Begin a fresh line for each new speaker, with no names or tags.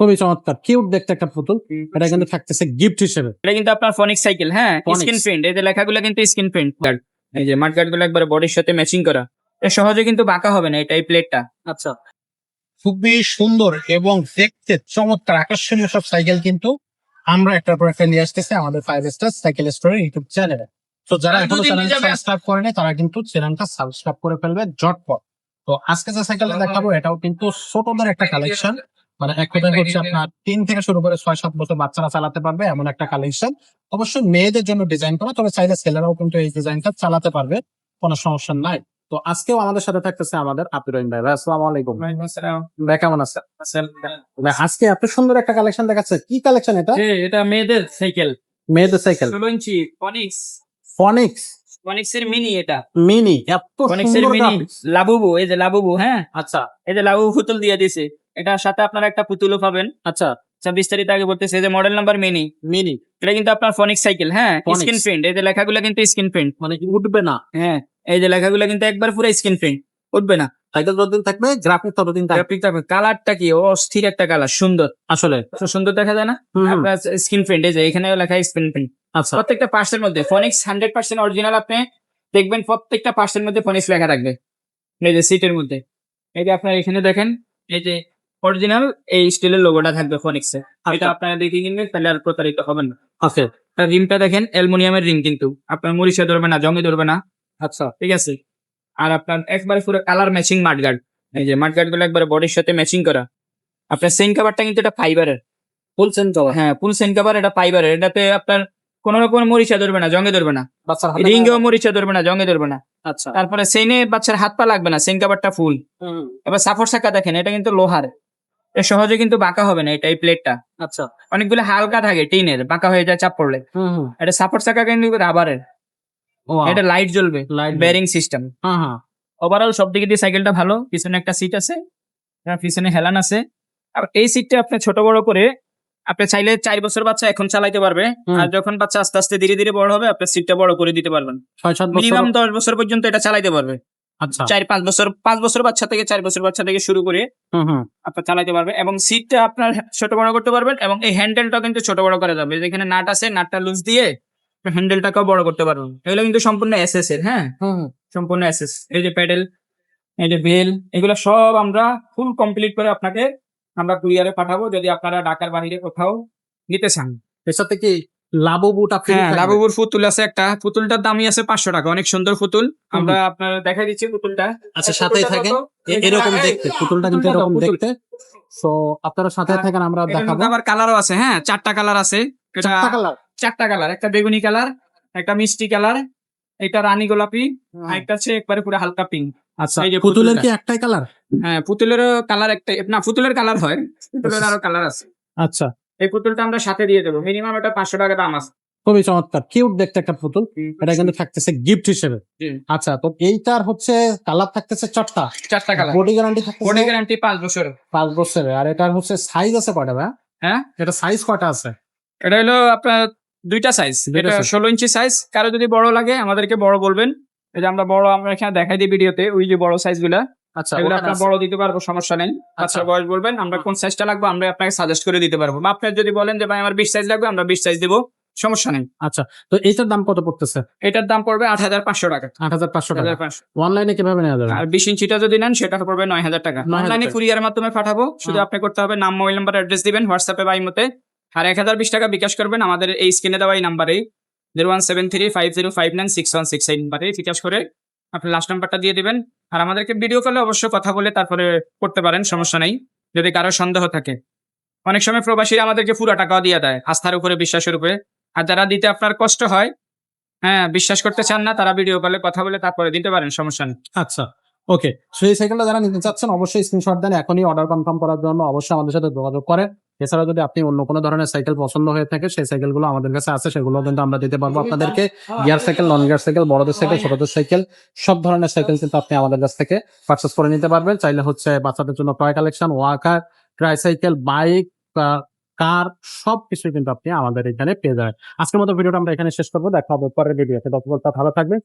খুবই চমৎকার কিউট দেখতে একটা পুতুল। এটা কিন্তু থাকতেছে গিফট হিসেবে।
এটা কিন্তু আপনার ফনিক সাইকেল, হ্যাঁ,
Phonics।
Screen print. এই যে লেখাগুলো কিন্তু স্ক্রিন প্রিন্ট। এই যে মাঠগার্ড গুলো একবার বডির সাথে ম্যাচিং করা। এটা সহজে কিন্তু বাঁকা হবে না এটা, এই প্লেটটা।
আচ্ছা, খুবই সুন্দর এবং দেখতে চমৎকার আকর্ষণীয় সব সাইকেল কিন্তু আমরা একটার পর একটা নিয়ে আসতেছি আমাদের 5 স্টার সাইকেল স্টোরের ইউটিউব চ্যানেলে। তো যারা
আর
এখনো
দুদিন
চ্যানেলটা
যাবে।
সাবস্ক্রাইব করেনি তারা কিন্তু চ্যানেলটা সাবস্ক্রাইব করে ফেলবে ঝটপট। তো আজকে যে সাইকেলটা দেখাবো এটাও কিন্তু ছোটদের একটা কালেকশন, মানে এক কথায় হচ্ছে আপনার 3 থেকে শুরু করে 6-7 বছর বাচ্চারা চালাতে পারবে এমন একটা কালেকশন। অবশ্যই মেয়েদের জন্য ডিজাইন করা, তবে চাইলে ছেলেরাও কিন্তু এই ডিজাইনটা চালাতে পারবে, কোনো সমস্যা নাই। তো আজকেও আমাদের সাথে থাকতেছে আমাদের আপির রহিম ভাই। ভাই আসসালামু আলাইকুম। ভাই কেমন আছেন? ভাই আজকে এত সুন্দর একটা কালেকশন দেখাচ্ছে, কি কালেকশন এটা?
এটা মেয়েদের সাইকেল,
মেয়েদের সাইকেল
16 ইঞ্চি ফনিক্স।
ফনিক্স
ফনিক্স এর মিনি এটা।
মিনি, এত
ফনিক্স এর
সুন্দর
মিনি
গ্রাফিক্স।
লাবুবু, এই যে লাবুবু, হ্যাঁ,
আচ্ছা
এই যে লাবুবু পুতুল দিয়ে দিছে। এটার সাথে আপনারা একটা পুতুলও পাবেন।
আচ্ছা,
আচ্ছা, বিস্তারিত আগে বলতেছে। এই যে মডেল নাম্বার মিনি।
মিনি
এটা কিন্তু আপনার ফনিক্স সাইকেল, হ্যাঁ,
Phonics।
Screen print. এই যে লেখাগুলো কিন্তু স্ক্রিন প্রিন্ট।
মানে কি উঠবে না?
হ্যাঁ, এই যে লেখাগুলো কিন্তু একবার পুরো স্ক্রিন প্রিন্ট, উঠবে না।
সাইকেল যতদিন থাকবে গ্রাফিক্স ততদিন থাকবে।
গ্রাফিক থাকবে। কালারটা কি অস্থির একটা কালার, সুন্দর,
আসলে
তো সুন্দর দেখা যায় না?
হুম, হুম।
আপনার স্ক্রিন প্রিন্ট, এই যে এখানে লেখা স্ক্রিন প্রিন্ট।
আচ্ছা
প্রত্যেকটা পার্সের মধ্যে ফনিক্স 100% অরিজিনাল। আপনি দেখবেন প্রত্যেকটা পার্সের মধ্যে ফনিক্স লেখা থাকবে। এই যে সিটের মধ্যে, এই যে আপনার এখানে দেখেন, এই যে অরিজিনাল এই স্টিলের লোগোটা থাকবে ফনিক্সে। এটা আপনারা দেখে কিনবেন, তাহলে আর প্রতারিত হবেন না।
ওকে
আর রিমটা দেখেন অ্যালুমিনিয়ামের রিম, কিন্তু আপনার মরিচা ধরবে না, জঙ্গে ধরবে না,
আচ্ছা
ঠিক আছে। আর আপনার একবারে পুরো কালার ম্যাচিং মাঠগার্ড। এই যে মাঠগার্ড গুলো একবারে বডির সাথে ম্যাচিং করা। আপনার সেন কাভারটা কিন্তু এটা ফাইবারের,
ফুল চেন কভার।
হ্যাঁ, ফুল সেন কাভার, এটা ফাইবারের। এটাতে আপনার কোন রকম মরিচা ধরবে না, জঙ্গে ধরবে না,
বাচ্চার হাতে
রিঙ্গেও মরিচা ধরবে না, জঙ্গে ধরবে না।
আচ্ছা
তারপরে সেনে বাচ্চার হাত পা লাগবে না, সেন কাভারটা ফুল।
হুম,
এবার সাপোর্ট চাকা দেখেন, এটা কিন্তু লোহার। এটা সহজে কিন্তু বাঁকা হবে না এটা, এই প্লেটটা।
আচ্ছা
অনেকগুলো হালকা থাকে টিনের, বাঁকা হয়ে যায় চাপ পড়লে।
হুম হুম।
এটা সাপোর্ট চাকা কিন্তু রাবারের।
ও
এটা লাইট জ্বলবে,
Light
বেয়ারিং সিস্টেম।
হ্যাঁ হ্যাঁ
ওভারঅল সব দিকে দিয়ে সাইকেলটা ভালো। পিছনে একটা সিট আছে, পিছনে হেলান আছে। আর এই সিটটা আপনি ছোট বড় করে আপনি চাইলে 4 বছর বাচ্চা এখন চালাইতে পারবে।
হুম।
আর যখন বাচ্চা আস্তে আস্তে ধীরে ধীরে বড় হবে, আপনার সিটটা বড় করে দিতে পারবেন।
6-7 বছর।
মিনিমাম 10 বছর পর্যন্ত এটা চালাইতে পারবে।
আচ্ছা
4-5 বছর, 5 বছর বাচ্চা থেকে, 4 বছর বাচ্চা থেকে শুরু করে
হুম হুম।
আপনার চালাইতে পারবে। এবং সিটটা আপনার ছোট বড় করতে পারবেন, এবং এই হ্যান্ডেলটা কিন্তু ছোট বড় করা যাবে। যেখানে নাট আছে, নাটটা লুজ দিয়ে হ্যান্ডেলটাকেও বড় করতে পারবেন। এগুলো কিন্তু সম্পূর্ণ এসএস এর, হ্যাঁ,
হুম হুম।
সম্পূর্ণ এসএস। এই যে প্যাডেল, এই যে বেল, এগুলো সব আমরা ফুল কমপ্লিট করে আপনাকে আমরা কুরিয়ারে পাঠাবো, যদি আপনারা ঢাকার বাইরে কোথাও নিতে চান।
এর সাথে কি লাবুবুটা ফ্রি
হ্যাঁ,
থাকবে?
লাবুবুর পুতুল আছে একটা। পুতুলটার দামই আছে 500 টাকা। অনেক সুন্দর পুতুল। আমরা আপনার দেখাই দিচ্ছি পুতুলটা।
আচ্ছা সাথেই থাকে এরকম দেখতে, পুতুলটা কিন্তু এরকম দেখতে। সো আপনারা সাথে থাকেন, আমরা দেখাবো।
আবার কালারও আছে, হ্যাঁ, 4টা কালার আছে। এটা
4টা কালার।
4টা কালার, একটা বেগুনি কালার, একটা মিষ্টি কালার, এটা রানী গোলাপি, আর একটা হচ্ছে একবারে পুরো হালকা পিঙ্ক।
আচ্ছা
এই যে
পুতুলের
পুতুলটা।
কি একটাই কালার?
হ্যাঁ, পুতুলেরও কালার একটাই। না, পুতুলের কালার হয়, পুতুলের আরো কালার আছে।
আচ্ছা
এই পুতুলটা আমরা সাথে দিয়ে দেবো। মিনিমাম এটা 500 টাকা দাম আছে।
খুবই চমৎকার কিউট দেখতে একটা পুতুল। এটা কিন্তু থাকতেছে গিফট হিসেবে।
জি।
আচ্ছা তো এইটার হচ্ছে কালার থাকতেছে 4টা।
4টা কালার।
বডি গ্যারান্টি থাকতেছে
বডি গ্যারান্টি 5 বছর।
5 বছরের। আর এটার হচ্ছে সাইজ আছে কয়টা ভাই?
হ্যাঁ,
এটা সাইজ কয়টা আছে?
এটা হলো আপনার 2টা সাইজ।
দুইটা
এটা
size।
16 ইঞ্চি সাইজ। কারো যদি বড় লাগে আমাদেরকে বড় বলবেন। এই যে আমরা বড়, আমরা এখানে দেখাই দিই ভিডিওতে, ওই যে বড় সাইজ গুলা,
আচ্ছা
এগুলো
ওখানে
আপনার
আছে।
বড় দিতে পারবো, সমস্যা নেই। বাচ্চার বয়স বলবেন, আমরা কোন সাইজটা লাগবে আমরা আপনাকে সাজেস্ট করে দিতে পারবো। বা আপনার যদি বলেন যে ভাই আমার 20 সাইজ লাগবে, আমরা 20 সাইজ দেবো, সমস্যা নেই।
আচ্ছা তো এইটার দাম কত পড়তেছে?
এটার দাম পড়বে 8500 টাকা।
8500 টাকা।
8500।
অনলাইনে কিভাবে নেওয়া যাবে?
আর 20 ইঞ্চিটা যদি নেন সেটা পড়বে 9000 টাকা।
9000
অনলাইনে
টাকা।
কুরিয়ারের মাধ্যমে পাঠাবো। শুধু আপনি করতে হবে নাম, মোবাইল নাম্বার, অ্যাড্রেস দিবেন হোয়াটসঅ্যাপে বা ইমোতে। আর 1020 টাকা বিকাশ করবেন আমাদের এই স্ক্রিনে দেওয়া এই নাম্বারে 017350596168 নাম্বারে বিকাশ করে আপনি লাস্ট নাম্বারটা দিয়ে দিবেন। আর আমাদেরকে ভিডিও কলে অবশ্যই কথা বলে তারপরে করতে পারেন, সমস্যা নেই, যদি কারো সন্দেহ থাকে। অনেক সময় প্রবাসীরা আমাদেরকে পুরো টাকাও দিয়ে দেয় আস্থার উপরে, বিশ্বাসের উপরে। আর যারা দিতে আপনার কষ্ট হয়, হ্যাঁ, বিশ্বাস করতে চান না, তারা ভিডিও কলে কথা বলে তারপরে দিতে পারেন, সমস্যা নেই।
আচ্ছা ওকে। সো এই সাইকেলটা যারা নিতে চাচ্ছেন অবশ্যই স্ক্রিনশট দেন, এখনই অর্ডার কনফার্ম করার জন্য অবশ্যই আমাদের সাথে যোগাযোগ করেন। এছাড়া যদি আপনি অন্য কোনো ধরনের সাইকেল পছন্দ হয়ে থাকে সেই সাইকেলগুলো আমাদের কাছে আছে, সেগুলো কিন্তু আমরা দিতে পারবো আপনাদেরকে। Gear cycle, non gear cycle, বড়দের সাইকেল, ছোটদের সাইকেল, সব ধরনের সাইকেল কিন্তু আপনি আমাদের কাছ থেকে পারচেস করে নিতে পারবেন। চাইলে হচ্ছে বাচ্চাদের জন্য toy collection, walker, tricycle, bike, car, সবকিছু কিন্তু আপনি আমাদের এখানে পেয়ে যাবেন। আজকের মতো ভিডিওটা আমরা এখানে শেষ করবো। দেখা হবে পরের ভিডিওতে। ততক্ষণ ভালো থাকবেন।